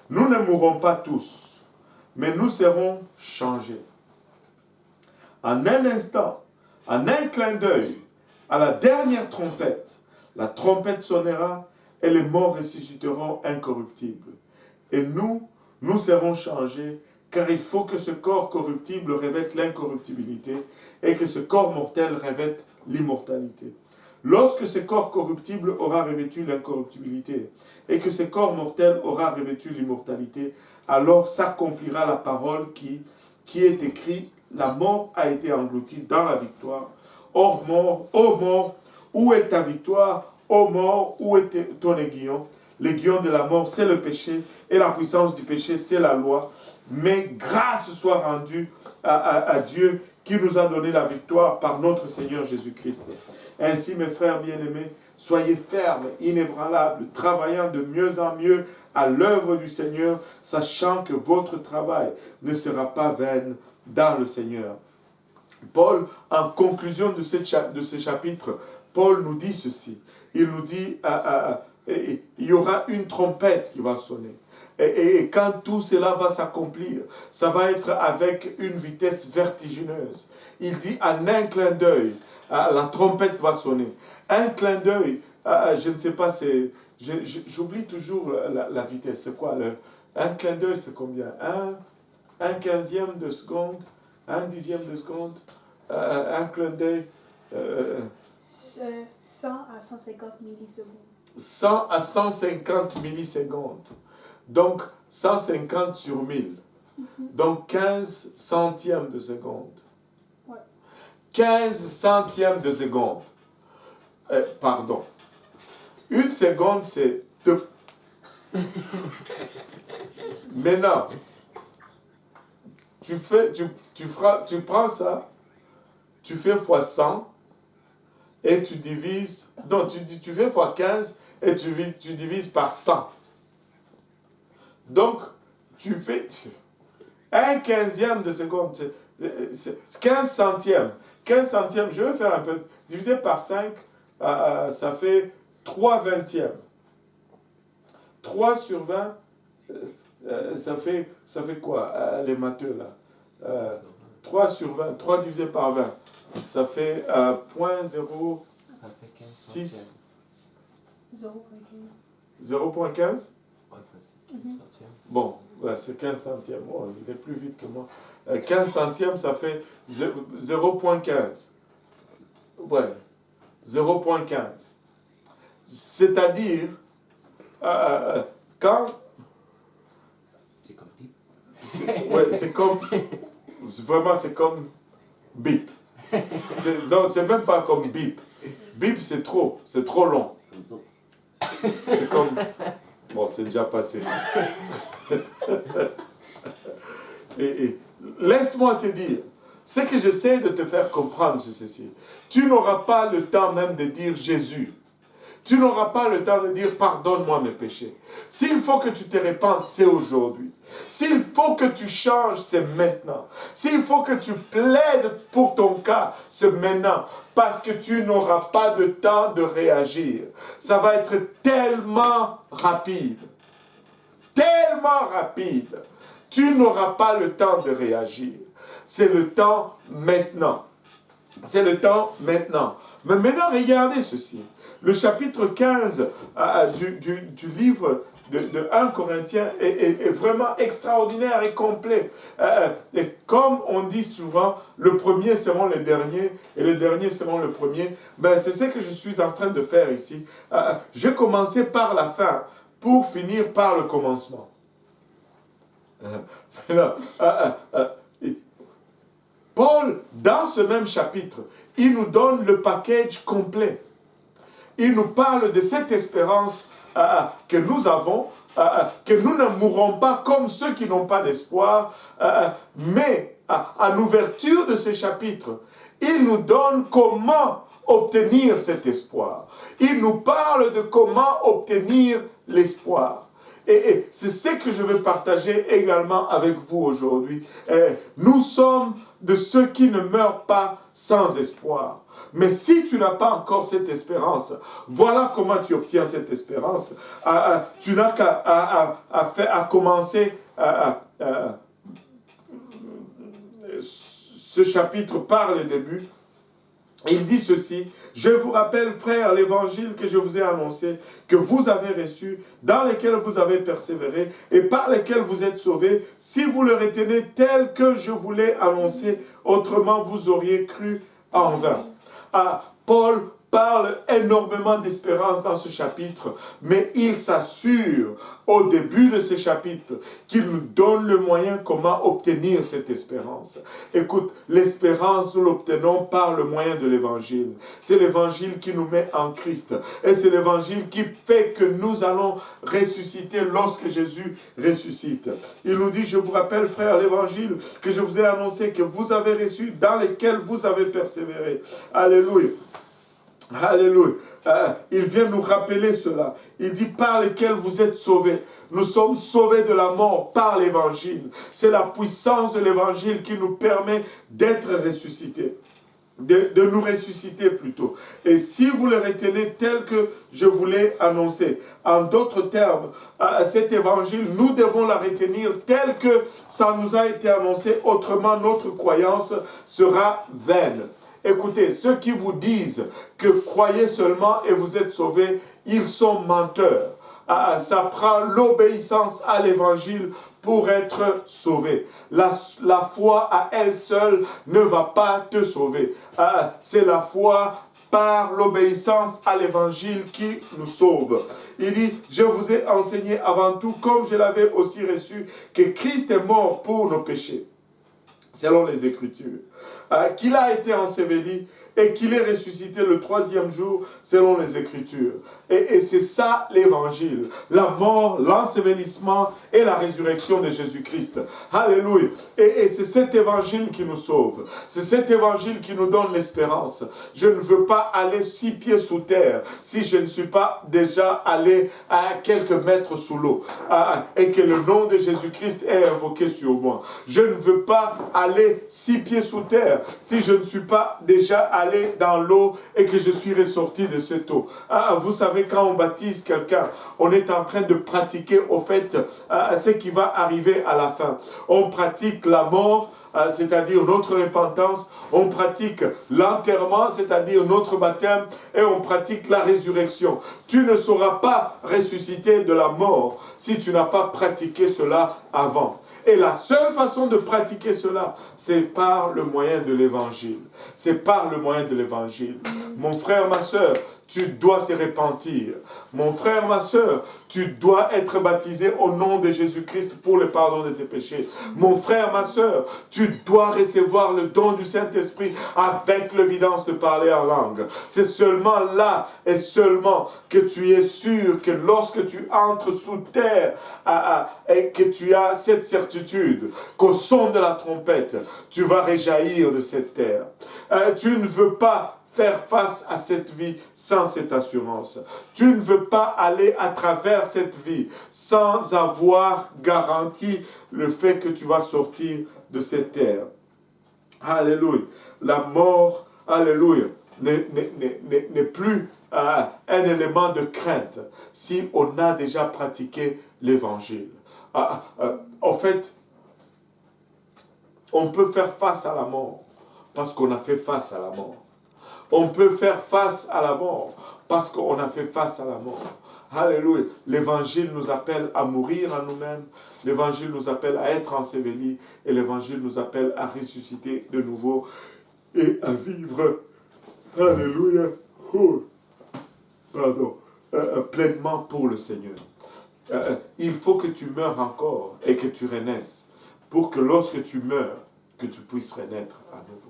Nous ne mourrons pas tous, mais nous serons changés. En un instant, en un clin d'œil, à la dernière trompette, la trompette sonnera et les morts ressusciteront incorruptibles. Et nous serons changés, car il faut que ce corps corruptible revête l'incorruptibilité et que ce corps mortel revête l'immortalité. Lorsque ce corps corruptible aura revêtu l'incorruptibilité et que ce corps mortel aura revêtu l'immortalité, alors s'accomplira la parole qui est écrite: la mort a été engloutie dans la victoire. Ô mort, où est ta victoire? Ô mort, où est ton aiguillon? L'aiguillon de la mort, c'est le péché, et la puissance du péché, c'est la loi. Mais grâce soit rendue à Dieu qui nous a donné la victoire par notre Seigneur Jésus-Christ. Ainsi, mes frères bien-aimés, soyez fermes, inébranlables, travaillant de mieux en mieux à l'œuvre du Seigneur, sachant que votre travail ne sera pas vain dans le Seigneur. Paul, en conclusion de ce chapitre, Paul nous dit ceci. Il nous dit, il y aura une trompette qui va sonner. Et quand tout cela va s'accomplir, ça va être avec une vitesse vertigineuse. Il dit, en un clin d'œil, la trompette va sonner. Un clin d'œil, je ne sais pas, j'oublie toujours la vitesse. C'est quoi un clin d'œil, c'est combien? Un quinzième de seconde, un dixième de seconde, un clin d'œil. 100 à 150 millisecondes. 100 à 150 millisecondes. Donc, 150 sur 1000. Donc, 15 centièmes de seconde. Ouais. 15 centièmes de seconde. Pardon. Une seconde, c'est 2. Maintenant, tu prends ça, tu fais fois 100 et tu divises. Non, tu fais fois 15 et tu divises par 100. Donc, tu fais un quinzième de seconde, c'est 15 centièmes. 15 centièmes, je vais faire un peu, divisé par 5, ça fait 3 vingtièmes. 3 sur 20, ça fait quoi, les matheux là 3 sur 20, 3 divisé par 20, ça fait 0.06. 0.15. Bon, ouais, c'est 15 centièmes. Oh, il est plus vite que moi. 15 centièmes, ça fait 0.15. Ouais, 0.15. C'est-à-dire, quand... C'est comme bip. Ouais, c'est comme... Vraiment, c'est comme bip. Non, c'est même pas comme bip. Bip, c'est trop long. C'est comme... Bon, c'est déjà passé. et laisse-moi te dire, ce que j'essaie de te faire comprendre, c'est ceci. Tu n'auras pas le temps même de dire Jésus. Tu n'auras pas le temps de dire pardonne-moi mes péchés. S'il faut que tu te répandes, c'est aujourd'hui. S'il faut que tu changes, c'est maintenant. S'il faut que tu plaides pour ton cas, c'est maintenant. Parce que tu n'auras pas de temps de réagir. Ça va être tellement rapide. Tellement rapide. Tu n'auras pas le temps de réagir. C'est le temps maintenant. C'est le temps maintenant. Mais maintenant, regardez ceci. Le chapitre 15 du livre de 1 Corinthiens est vraiment extraordinaire et complet. Et comme on dit souvent, le premier seront les derniers et les derniers seront le premier. Ben, c'est ce que je suis en train de faire ici. J'ai commencé par la fin pour finir par le commencement. Paul, dans ce même chapitre, il nous donne le package complet. Il nous parle de cette espérance que nous avons, que nous ne mourrons pas comme ceux qui n'ont pas d'espoir, mais à l'ouverture de ce chapitre, il nous donne comment obtenir cet espoir. Il nous parle de comment obtenir l'espoir. Et c'est ce que je veux partager également avec vous aujourd'hui. Nous sommes de ceux qui ne meurent pas sans espoir. Mais si tu n'as pas encore cette espérance, voilà comment tu obtiens cette espérance. Tu n'as qu'à commencer ce chapitre par le début. Il dit ceci: je vous rappelle, frères, l'évangile que je vous ai annoncé, que vous avez reçu, dans lequel vous avez persévéré et par lequel vous êtes sauvés, si vous le retenez tel que je vous l'ai annoncé, autrement vous auriez cru en vain. Paul parle énormément d'espérance dans ce chapitre, mais il s'assure au début de ce chapitre qu'il nous donne le moyen comment obtenir cette espérance. Écoute, l'espérance nous l'obtenons par le moyen de l'évangile. C'est l'évangile qui nous met en Christ et c'est l'évangile qui fait que nous allons ressusciter lorsque Jésus ressuscite. Il nous dit: je vous rappelle, frères, l'évangile que je vous ai annoncé, que vous avez reçu, dans lequel vous avez persévéré. Alléluia. Alléluia. Il vient nous rappeler cela. Il dit: par lequel vous êtes sauvés. Nous sommes sauvés de la mort par l'évangile. C'est la puissance de l'évangile qui nous permet d'être ressuscités. De nous ressusciter plutôt. Et si vous le retenez tel que je vous l'ai annoncé, en d'autres termes, cet évangile, nous devons la retenir tel que ça nous a été annoncé, autrement notre croyance sera vaine. Écoutez, ceux qui vous disent que croyez seulement et vous êtes sauvés, ils sont menteurs. Ça prend l'obéissance à l'évangile pour être sauvé. La foi à elle seule ne va pas te sauver. C'est la foi par l'obéissance à l'évangile qui nous sauve. Il dit: je vous ai enseigné avant tout, comme je l'avais aussi reçu, que Christ est mort pour nos péchés, selon les Écritures, qu'il a été enseveli et qu'il est ressuscité le 3e jour, selon les Écritures. Et c'est ça l'évangile, la mort, l'ensevelissement et la résurrection de Jésus-Christ. Alléluia. Et c'est cet évangile qui nous sauve. C'est cet évangile qui nous donne l'espérance. Je ne veux pas aller 6 pieds sous terre si je ne suis pas déjà allé à quelques mètres sous l'eau et que le nom de Jésus-Christ est invoqué sur moi. Je ne veux pas aller 6 pieds sous terre si je ne suis pas déjà allé dans l'eau et que je suis ressorti de cette eau. Vous savez, quand on baptise quelqu'un, on est en train de pratiquer au fait ce qui va arriver à la fin. On pratique la mort, c'est-à-dire notre repentance, on pratique l'enterrement, c'est-à-dire notre baptême, et on pratique la résurrection. Tu ne sauras pas ressusciter de la mort si tu n'as pas pratiqué cela avant. Et la seule façon de pratiquer cela, c'est par le moyen de l'évangile. C'est par le moyen de l'évangile. Mon frère, ma soeur, tu dois te repentir. Mon frère, ma soeur, tu dois être baptisé au nom de Jésus-Christ pour le pardon de tes péchés. Mon frère, ma soeur, tu dois recevoir le don du Saint-Esprit avec l'évidence de parler en langue. C'est seulement là et seulement que tu es sûr que lorsque tu entres sous terre et que tu as cette certitude qu'au son de la trompette, tu vas réjaillir de cette terre. Tu ne veux pas faire face à cette vie sans cette assurance. Tu ne veux pas aller à travers cette vie sans avoir garanti le fait que tu vas sortir de cette terre. Alléluia. La mort, alléluia, n'est plus un élément de crainte si on a déjà pratiqué l'évangile. En fait, on peut faire face à la mort parce qu'on a fait face à la mort. On peut faire face à la mort parce qu'on a fait face à la mort. Alléluia. L'évangile nous appelle à mourir en nous-mêmes. L'évangile nous appelle à être ensevelis. Et l'évangile nous appelle à ressusciter de nouveau et à vivre. Alléluia. Pleinement pour le Seigneur. Il faut que tu meures encore et que tu renaisses pour que lorsque tu meurs, que tu puisses renaître à nouveau.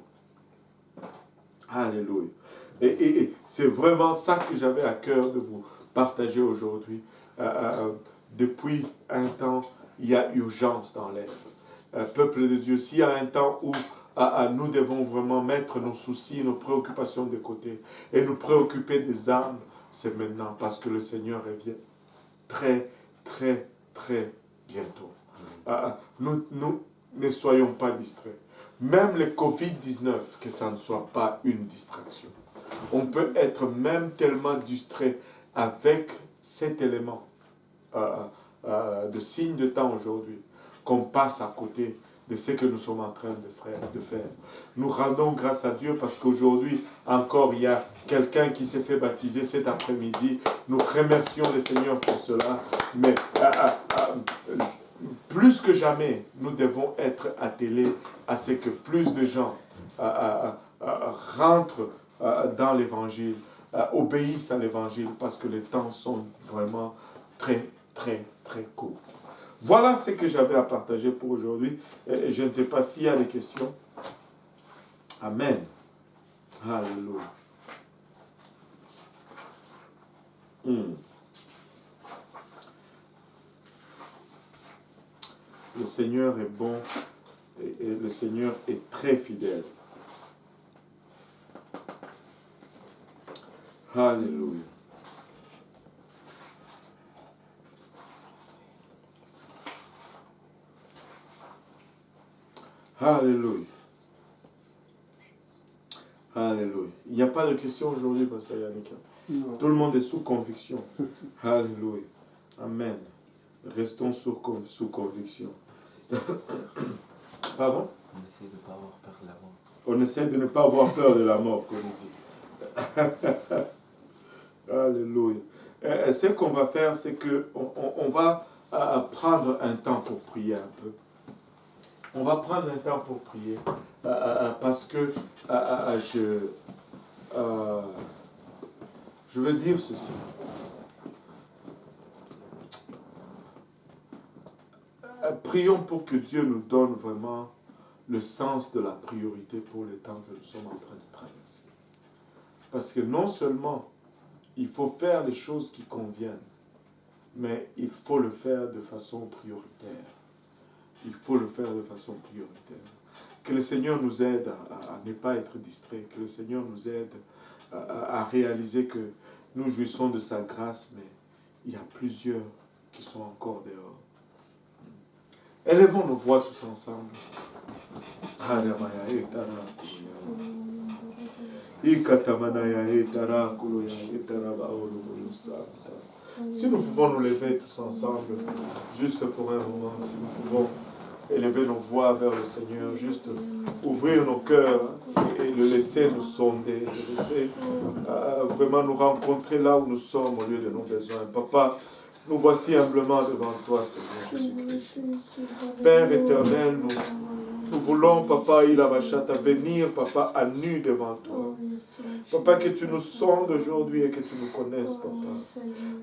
Alléluia. Et c'est vraiment ça que j'avais à cœur de vous partager aujourd'hui. Depuis un temps, il y a urgence dans l'air. Peuple de Dieu, s'il y a un temps où nous devons vraiment mettre nos soucis, nos préoccupations de côté et nous préoccuper des âmes, c'est maintenant parce que le Seigneur revient très, très, très bientôt. Nous ne soyons pas distraits. Même le Covid-19, que ça ne soit pas une distraction. On peut être même tellement distrait avec cet élément de signe de temps aujourd'hui qu'on passe à côté de ce que nous sommes en train de faire. Nous rendons grâce à Dieu parce qu'aujourd'hui, encore, il y a quelqu'un qui s'est fait baptiser cet après-midi. Nous remercions le Seigneur pour cela. Mais plus que jamais, nous devons être attelés à ce que plus de gens rentrent dans l'Évangile, obéissent à l'Évangile, parce que les temps sont vraiment très, très, très courts. Voilà ce que j'avais à partager pour aujourd'hui. Je ne sais pas s'il y a des questions. Amen. Alléluia. Le Seigneur est bon et le Seigneur est très fidèle. Alléluia. Alléluia. Alléluia. Il n'y a pas de questions aujourd'hui, Pasteur Yannick. Non. Tout le monde est sous conviction. Alléluia. Amen. Restons sous conviction. Pardon? On essaie de ne pas avoir peur de la mort. On essaie de ne pas avoir peur de la mort, comme on dit. Alléluia. Ce qu'on va faire, c'est qu'on va prendre un temps pour prier un peu. On va prendre un temps pour prier parce que je veux dire ceci. Prions pour que Dieu nous donne vraiment le sens de la priorité pour le temps que nous sommes en train de traverser. Parce que non seulement il faut faire les choses qui conviennent, mais il faut le faire de façon prioritaire. Il faut le faire de façon prioritaire. Que le Seigneur nous aide à ne pas être distrait, que le Seigneur nous aide à réaliser que nous jouissons de sa grâce, mais il y a plusieurs qui sont encore dehors. Élevons nos voix tous ensemble. Si nous pouvons nous lever tous ensemble, juste pour un moment, si nous pouvons élever nos voix vers le Seigneur, juste ouvrir nos cœurs et le laisser nous sonder, le laisser vraiment nous rencontrer là où nous sommes au lieu de nos besoins. Papa, nous voici humblement devant toi, Seigneur Jésus-Christ. Père éternel, nous voulons, Papa, Ilavachata, venir, Papa, à nu devant toi. Papa, que tu nous sondes aujourd'hui et que tu nous connaisses, Papa.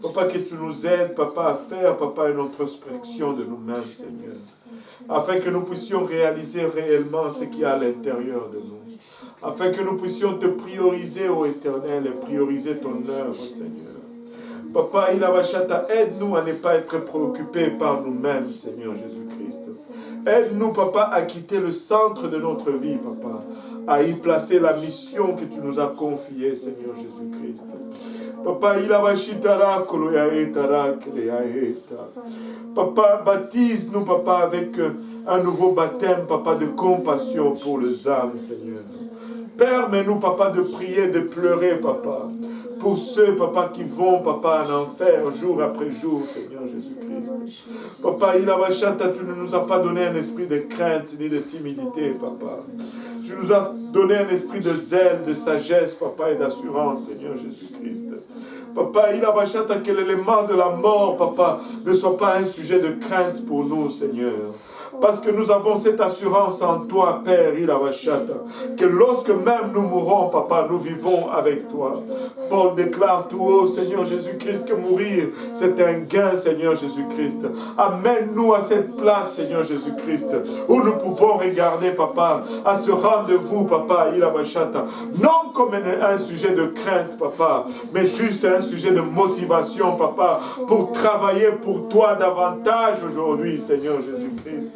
Papa, que tu nous aides, Papa, à faire, Papa, une introspection de nous-mêmes, Seigneur. Afin que nous puissions réaliser réellement ce qu'il y a à l'intérieur de nous. Afin que nous puissions te prioriser, ô Éternel, et prioriser ton œuvre, Seigneur. Papa, Ilavachata, aide-nous à ne pas être préoccupés par nous-mêmes, Seigneur Jésus-Christ. Aide-nous, Papa, à quitter le centre de notre vie, Papa, à y placer la mission que tu nous as confiée, Seigneur Jésus-Christ. Papa, Ilavachitara, Koloyaetara, Keleyaeta. Papa, baptise-nous, Papa, avec un nouveau baptême, Papa, de compassion pour les âmes, Seigneur. Permets-nous, Papa, de prier, de pleurer, Papa. Pour ceux, Papa, qui vont, Papa, en enfer, jour après jour, Seigneur Jésus-Christ. Papa, tu ne nous as pas donné un esprit de crainte ni de timidité, Papa. Tu nous as donné un esprit de zèle, de sagesse, Papa, et d'assurance, Seigneur Jésus-Christ. Papa, que l'élément de la mort, Papa, ne soit pas un sujet de crainte pour nous, Seigneur. Parce que nous avons cette assurance en toi, Père, que lorsque même nous mourrons, Papa, nous vivons avec toi. Paul déclare tout haut, Seigneur Jésus-Christ, que mourir, c'est un gain, Seigneur Jésus-Christ. Amène-nous à cette place, Seigneur Jésus-Christ, où nous pouvons regarder, Papa, à ce rendez-vous, Papa, non comme un sujet de crainte, Papa, mais juste un sujet de motivation, Papa, pour travailler pour toi davantage aujourd'hui, Seigneur Jésus-Christ.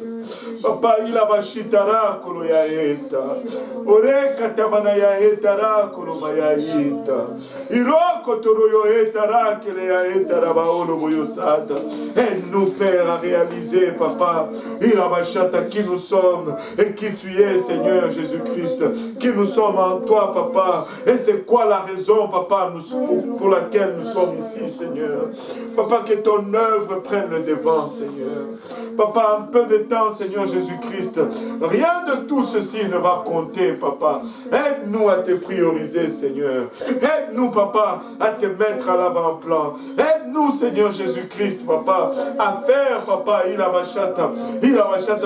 Papa, Ilavashitara koloyaeta. Ore katamanayaetara kolomayaita. Iroko toroyoetara keleyaetara baolo boyosada. Aide-nous, Père, à réaliser, Papa, Ilavashata, qui nous sommes et qui tu es, Seigneur Jésus-Christ. Qui nous sommes en toi, Papa. Et c'est quoi la raison, Papa, pour laquelle nous sommes ici, Seigneur. Papa, que ton œuvre prenne le devant, Seigneur. Papa, un peu de temps, temps, Seigneur Jésus-Christ, rien de tout ceci ne va compter, papa. Aide-nous à te prioriser, Seigneur. Aide-nous, papa, à te mettre à l'avant-plan. Aide-nous, Seigneur Jésus-Christ, papa, à faire, papa, il avachata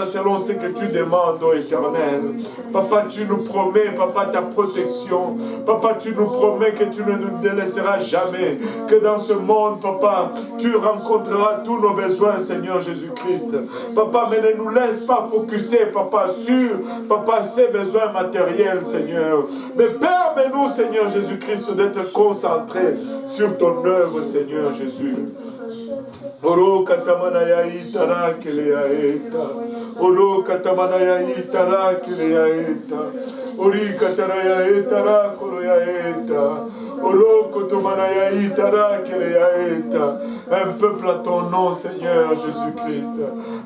selon ce que tu demandes, ô Éternel. Papa, tu nous promets, papa, ta protection. Papa, tu nous promets que tu ne nous délaisseras jamais. Que dans ce monde, papa, tu rencontreras tous nos besoins, Seigneur Jésus-Christ. Papa, mais ne nous laisse pas focuser, papa, sur, papa, ces besoins matériels, Seigneur. Mais permets-nous, Seigneur Jésus-Christ, d'être concentrés sur ton œuvre, Seigneur Jésus. Oro katamanaya itara keleaeta. Oro katamanaya itara keleaeta. Ori kataraya itara koloyaeta. Oro kotomanaya itara keleaeta. Un peuple à ton nom, Seigneur Jésus-Christ.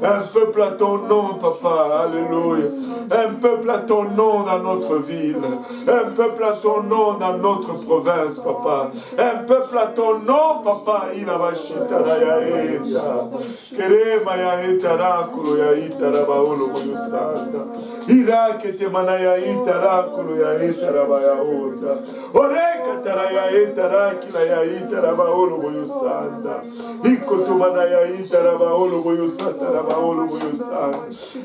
Un peuple à ton nom, Papa. Alléluia. Un peuple à ton nom dans notre ville. Un peuple à ton nom dans notre province, Papa. Un peuple à ton nom, Papa. Il a vachitara. Keremaya itara kuloya itara baolo moyosanda. Irakete manaya itara kuloya itara bayaonda. Oreka taraya itara kilaya itara baolo moyosanda. Ikoto manaya itara baolo moyosanda baolo moyosanda.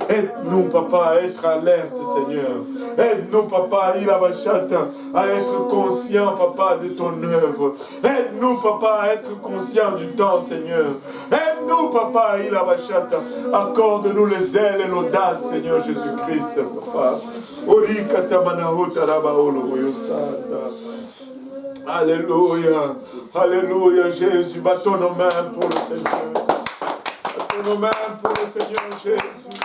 Aide-nous, papa, à être alerte, Seigneur. Aide-nous, papa, il a vachata, à être conscient, papa, de ton œuvre. Aide-nous, papa, à être conscient du temps, Seigneur. Aide-nous, papa, il a vachata. Accorde-nous les ailes et l'audace, Seigneur Jésus-Christ, papa. Alléluia. Alléluia, Jésus. Battons nos mains pour le Seigneur. Battons nos mains pour le Seigneur Jésus.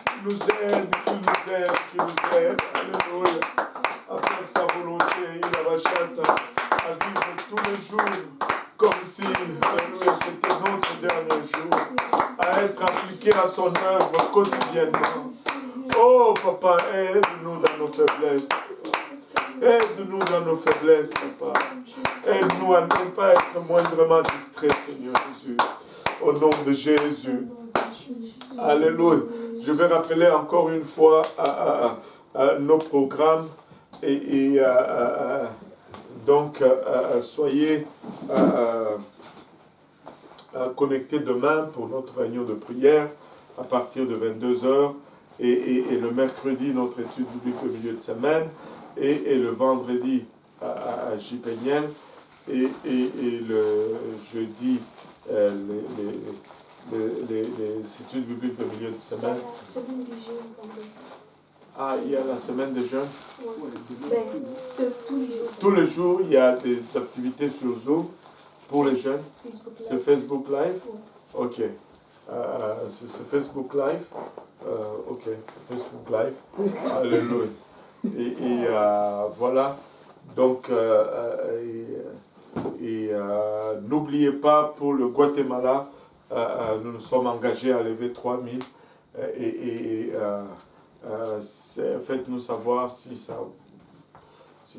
Qu'il nous aide, qu'il nous aide, qu'il nous aide. Alléluia. À faire sa volonté, il a vachata. À vivre tous les jours comme si, alléluia, c'était notre dernier jour, à être appliqué à son œuvre quotidiennement. Oh papa, aide-nous dans nos faiblesses. Aide-nous dans nos faiblesses, papa. Aide-nous à ne pas être moindrement distrait, Seigneur Jésus. Au nom de Jésus. Alléluia. Je vais rappeler encore une fois à nos programmes donc, soyez connectés demain pour notre réunion de prière à partir de 22h et le mercredi, notre étude biblique au milieu de semaine et le vendredi à J-Péniel et le jeudi, les études bibliques au milieu de semaine. Ah, il y a la semaine de jeûne? Tous les jours, il y a des activités sur Zoom pour les jeunes. C'est Facebook Live? Ok. C'est Facebook Live? Ok, c'est Facebook Live. Alléluia. Et voilà. Donc, n'oubliez pas, pour le Guatemala, nous nous sommes engagés à lever 3000 faites-nous savoir si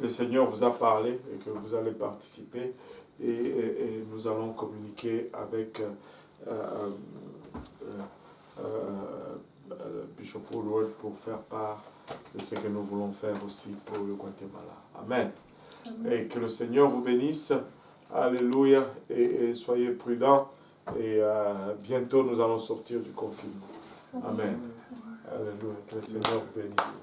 le Seigneur vous a parlé et que vous allez participer et nous allons communiquer avec Bishop Woodward pour faire part de ce que nous voulons faire aussi pour le Guatemala. Amen. Et que le Seigneur vous bénisse. Alléluia. Et soyez prudents. Et bientôt nous allons sortir du confinement. Amen. Alléluia. Que le Seigneur vous bénisse.